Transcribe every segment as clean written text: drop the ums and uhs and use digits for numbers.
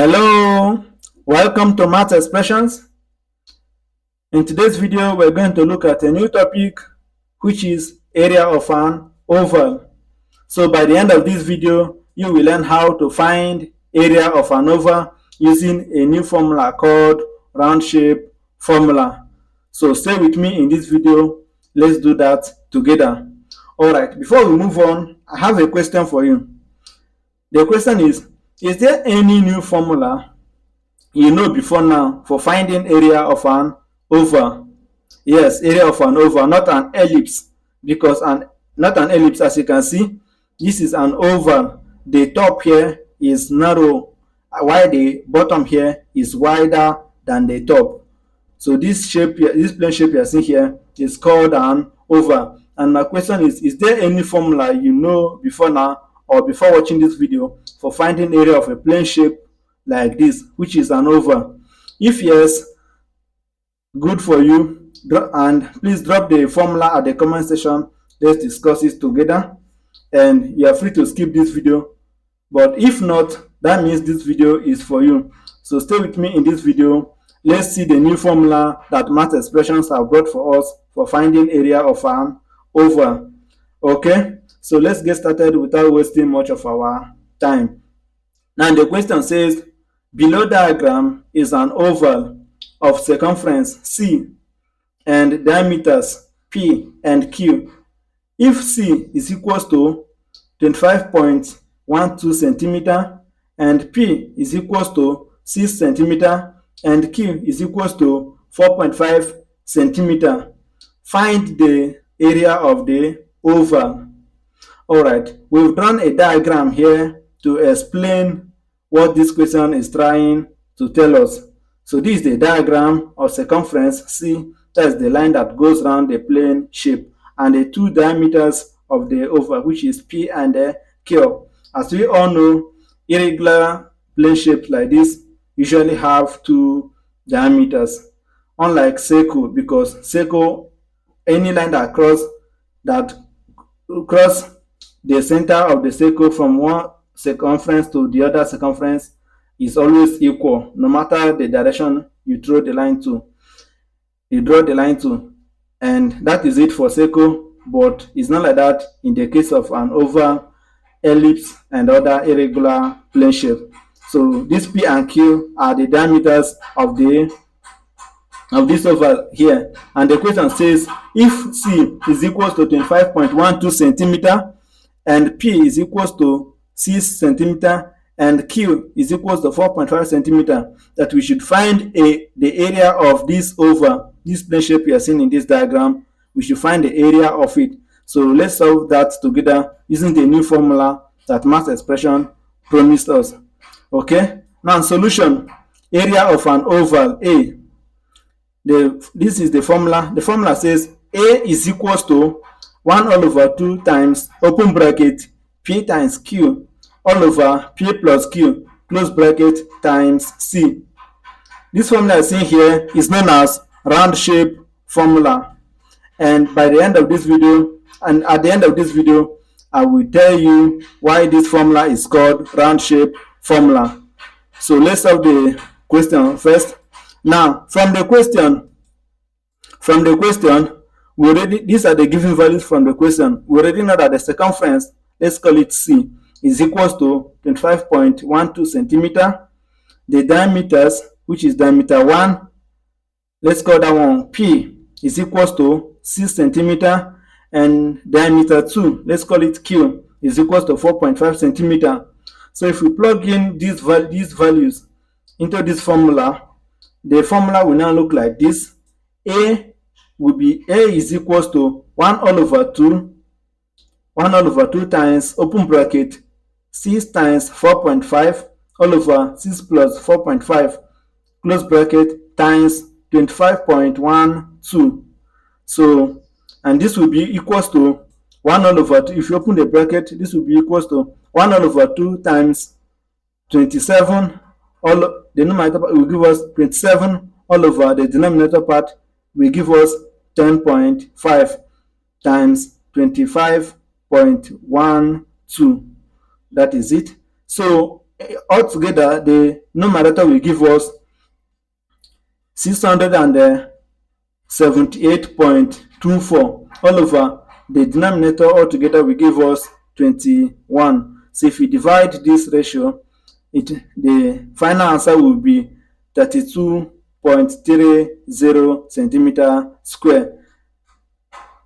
Hello, welcome to Math Expressions. In today's video, we're going to look at a new topic, which is area of an oval. So by the end of this video, you will learn how to find area of an oval using a new formula called round shape formula. So stay with me in this video. Let's do that together. All right, before we move on, I have a question for you. The question is there any new formula you know before now for finding area of an oval? Yes, area of an oval, not an ellipse, because not an ellipse. As you can see, this is an oval. The top here is narrow, while the bottom here is wider than the top. So this shape here, this plane shape you are seeing here, is called an oval. And my question is there any formula you know before now or before watching this video for finding area of a plane shape like this, which is an oval? If yes, good for you, and please drop the formula at the comment section. Let's discuss it together, and you are free to skip this video, but if not, that means this video is for you. So stay with me in this video. Let's see the new formula that Math Expressions have brought for us for finding area of an oval. Okay, so let's get started without wasting much of our time. Now the question says, below diagram is an oval of circumference C and diameters P and Q. If C is equals to 25.12 centimeter and P is equals to 6 centimeter and Q is equals to 4.5 centimeter, find the area of the oval. All right, we've drawn a diagram here to explain what this question is trying to tell us. So this is the diagram of circumference C. That's the line that goes around the plane shape, and the two diameters of the oval, which is P and Q. As we all know, irregular plane shapes like this usually have two diameters, unlike circle, because circle, any line that cross the center of the circle from one circumference to the other circumference is always equal, no matter the direction you draw the line to. And that is it for circle, but it's not like that in the case of an oval, ellipse, and other irregular plane shape. So this P and Q are the diameters of this oval here. And the question says, if C is equals to 25.12 centimeter and P is equals to 6 centimeter and Q is equals to 4.5 centimeter, that we should find the area of this oval, this plane shape you are seeing in this diagram. We should find the area of it. So let's solve that together using the new formula that Math Expression promised us. Okay, now solution. Area of an oval A. This is the formula. The formula says A is equals to 1/2 times, open bracket, P times Q, all over P plus Q, close bracket, times C. This formula seen here is known as round shape formula. And by the end of this video, and at the end of this video, I will tell you why this formula is called round shape formula. So let's solve the question first. Now, from the question, these are the given values from the question. We already know that the circumference, let's call it C, is equals to 25.12 centimeter. The diameters, which is diameter 1, let's call that one P, is equals to 6 centimeter, and diameter 2, let's call it Q, is equals to 4.5 centimeter. So if we plug in these values into this formula, the formula will now look like this. A is equals to 1/2 times, open bracket, 6 times 4.5 all over 6 plus 4.5, close bracket, times 25.12. So, and this will be equals to 1/2. If you open the bracket, this will be equals to 1/2 times 27. The numerator part will give us 27 all over the denominator part will give us 10.5 times 25.12. That is it. So altogether the numerator will give us 678.24 all over the denominator altogether will give us 21. So if we divide this ratio, the final answer will be 32.30 centimeter square.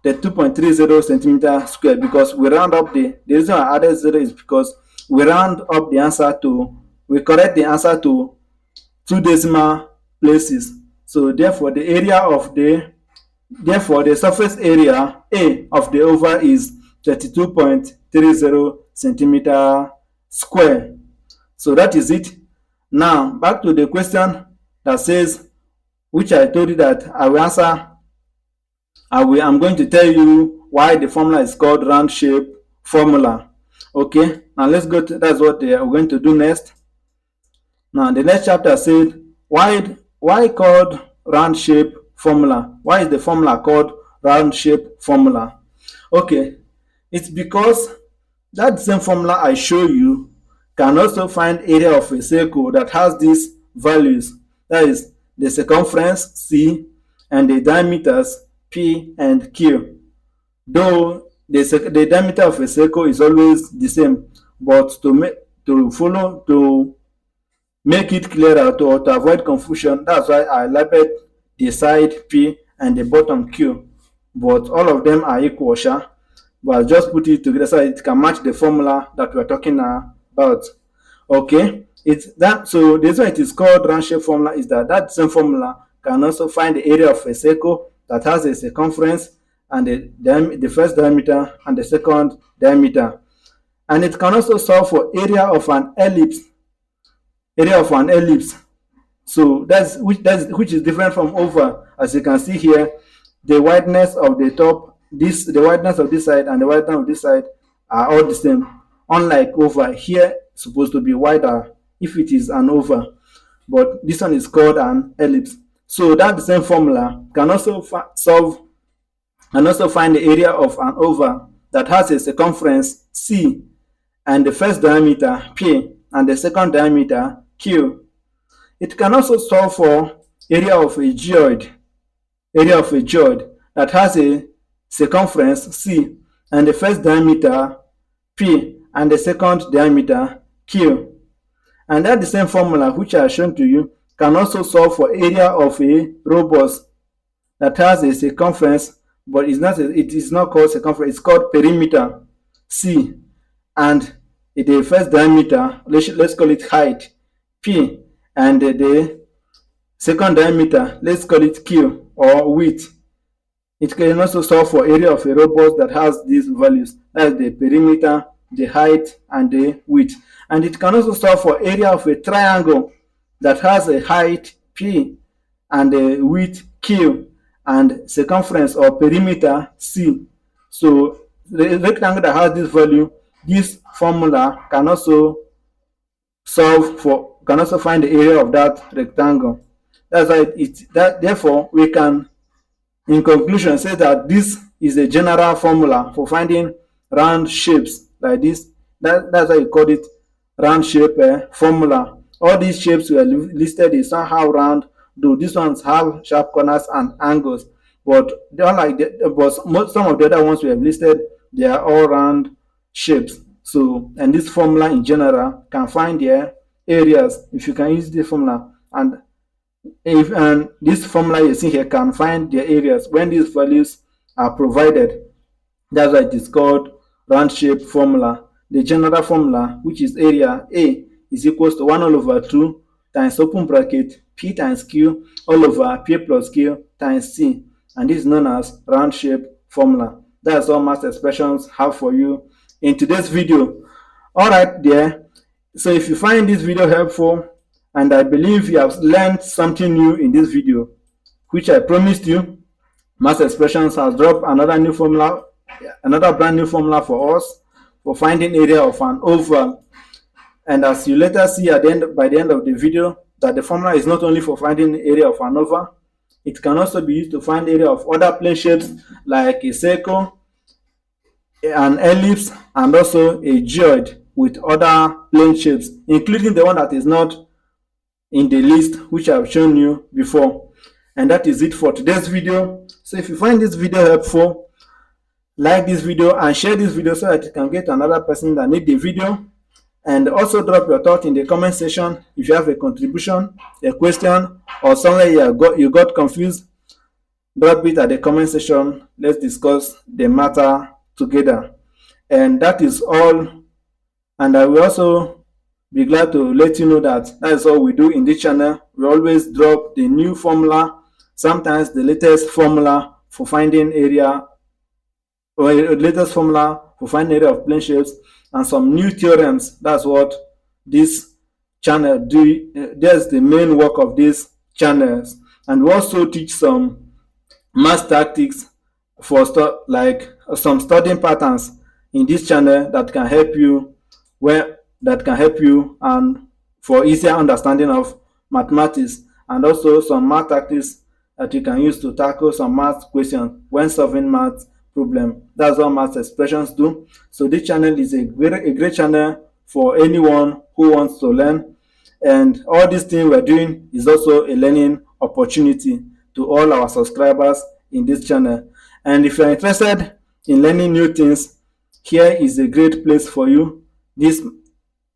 The 2.30 centimeter square, because we round up the reason I added 0 is because we round up the answer to, we correct the answer to 2 decimal places. So therefore the surface area A of the oval is 32.30 centimeter square. So that is it. Now back to the question that says, which I told you that I will answer. I'm going to tell you why the formula is called round shape formula. Okay, now let's go to, that's what we're going to do next. Now the next chapter said, why called round shape formula? Why is the formula called round shape formula? Okay, it's because that same formula I show you can also find area of a circle that has these values. That is the circumference C and the diameters P and Q. Though the diameter of a circle is always the same, but to make it clearer, to avoid confusion, that's why I labeled the side P and the bottom Q. But all of them are equal, sure? But I'll just put it together so it can match the formula that we're talking about. Okay, it's that. So the reason it is called round shape formula is that same formula can also find the area of a circle that has a circumference and the first diameter and the second diameter, and it can also solve for area of an ellipse. So which is different from oval. As you can see here, the wideness of the top, the wideness of this side and the wideness of this side are all the same. Unlike oval, here it's supposed to be wider if it is an oval, but this one is called an ellipse. So that same formula can also find the area of an oval that has a circumference C and the first diameter P and the second diameter Q. It can also solve for area of a geoid that has a circumference C and the first diameter P and the second diameter Q. And that the same formula which I have shown to you can also solve for area of a rhombus that has a circumference, but it is not called circumference, it's called perimeter C, and the first diameter, let's call it height P, and the second diameter, let's call it Q or width. It can also solve for area of a rhombus that has these values, that's the perimeter, the height, and the width. And it can also solve for area of a triangle that has a height P and a width Q and circumference or perimeter C. So the rectangle that has this value, this formula can also find the area of that rectangle. That's why therefore we can, in conclusion, say that this is a general formula for finding round shapes like this. That's why you call it round shape formula. All these shapes were listed is somehow round, though these ones have sharp corners and angles, but they are like some of the other ones we have listed, they are all round shapes. So, and this formula in general can find their areas if you can use the formula, and this formula you see here can find their areas when these values are provided. That's why it is called round shape formula. The general formula, which is area A, is equals to 1 all over 2 times open bracket P times Q all over P plus Q times C, and this is known as round shape formula. That's all math expressions have for you in today's video. All right there. So if you find this video helpful, and I believe you have learned something new in this video, which I promised you, Math Expressions has dropped another brand new formula for us for finding area of an oval. And as you later see by the end of the video, that the formula is not only for finding the area of an oval, it can also be used to find area of other plane shapes like a circle, an ellipse, and also a geoid. with other plane shapes, including the one that is not in the list which I've shown you before. And that is it for today's video. So if you find this video helpful, like this video and share this video so that it can get to another person that need the video. And also drop your thought in the comment section. If you have a contribution, a question, or somewhere you got confused, drop it at the comment section. Let's discuss the matter together. And that is all. And I will also be glad to let you know that that is all we do in this channel. We always drop the new formula, sometimes the latest formula for finding area, or a latest formula for finding area of plane shapes, and some new theorems. That's what this channel do. That's the main work of these channels. And we also teach some math tactics for like some studying patterns in this channel that can help you and for easier understanding of mathematics, and also some math tactics that you can use to tackle some math questions when solving math problem. That's what math expressions do. So this channel is a great channel for anyone who wants to learn, and all this thing we're doing is also a learning opportunity to all our subscribers in this channel. And if you're interested in learning new things, here is a great place for you. This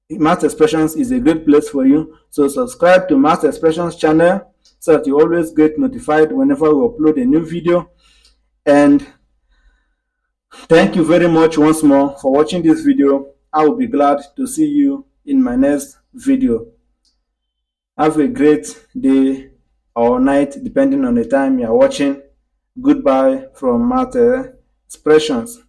Math Expressions is a great place for you. So subscribe to Math Expressions channel so that you always get notified whenever we upload a new video. And thank you very much once more for watching this video. I will be glad to see you in my next video. Have a great day or night depending on the time you are watching. Goodbye from Math Expressions.